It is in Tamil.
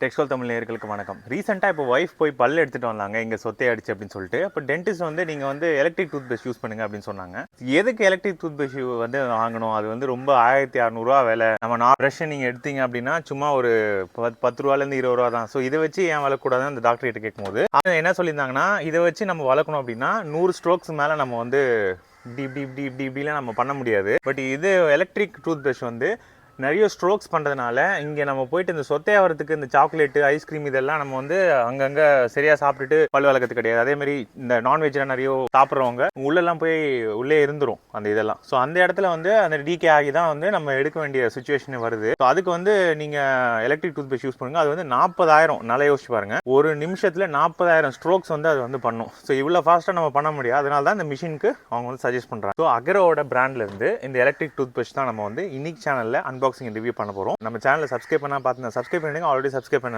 டெக்ஸ்டைல் தமிழ் நேயர்களுக்கு வணக்கம். ரீசெண்டாக இப்போ ஒய்ஃப் போய் பல் எடுத்துகிட்டு வந்தாங்க, இங்கே சொத்தை அடிச்சு அப்படின்னு சொல்லிட்டு. இப்போ டென்டிஸ்ட் வந்து நீங்கள் வந்து எலக்ட்ரிக் டூத் பிரஷ் யூஸ் பண்ணுங்க அப்படின்னு சொன்னாங்க. எதுக்கு எலக்ட்ரிக் டூத் பிரஷ் வந்து வாங்கணும்? அது வந்து ரொம்ப 1600 விலை. நம்ம ப்ரஷ் நீங்கள் எடுத்தீங்க அப்படின்னா சும்மா ஒரு 10 ரூபாலேருந்து 20 ரூபா தான். ஸோ இதை வச்சு ஏன் வளர்க்கக்கூடாதுன்னு அந்த டாக்டர் கிட்ட கேட்கும்போது என்ன சொல்லியிருந்தாங்கன்னா, இதை வச்சு நம்ம வளர்க்கணும் அப்படின்னா 100 ஸ்ட்ரோக்ஸ் மேலே நம்ம வந்து இப்படிலாம் நம்ம பண்ண முடியாது. பட் இது எலக்ட்ரிக் டூத் பிரஷ் வந்து நிறைய ஸ்ட்ரோக்ஸ் பண்ணுறதுனால இங்கே நம்ம போயிட்டு இந்த சொத்தையாகிறதுக்கு இந்த சாக்லேட்டு ஐஸ்கிரீம் இதெல்லாம் நம்ம வந்து அங்கங்கே சரியாக சாப்பிட்டுட்டு பல் வளர்க்கறது கிடையாது. அதேமாதிரி இந்த நான்வெஜ்லாம் நிறைய சாப்பிட்றவங்க உள்ளெல்லாம் போய் உள்ளே இருந்துரும் அந்த இதெல்லாம். ஸோ அந்த இடத்துல வந்து அந்த டிகே ஆகி தான் வந்து நம்ம எடுக்க வேண்டிய சுச்சுவேஷன் வருது. ஸோ அதுக்கு வந்து நீங்கள் எலக்ட்ரிக் டூத் பிரஷ் யூஸ் பண்ணுங்கள். அது வந்து 40,000 நல்லா யோசிச்சு பாருங்கள். ஒரு நிமிஷத்தில் 40,000 ஸ்ட்ரோக்ஸ் வந்து அது வந்து பண்ணும். ஸோ இவ்வளோ ஃபாஸ்ட்டாக நம்ம பண்ண முடியாது. அதனால தான் இந்த மிஷினுக்கு அவங்க வந்து சஜஸ்ட் பண்ணுறாங்க. ஸோ அகரோட பிராண்ட்லேருந்து இந்த எலக்ட்ரிக் டூத் பிரஷ் தான் நம்ம வந்து இன்னைக்கு சேனலில் அன்பாக்சிங் ரிவ்யூ பண்ண போகிறோம். நம்ம சேனலை சப்ஸ்கிரைப் பண்ணால் பார்த்து சப்ஸ்கிரைப் பண்ணிடுங்க. ஆல்ரெடி சப்ஸ்கிரைப் பண்ண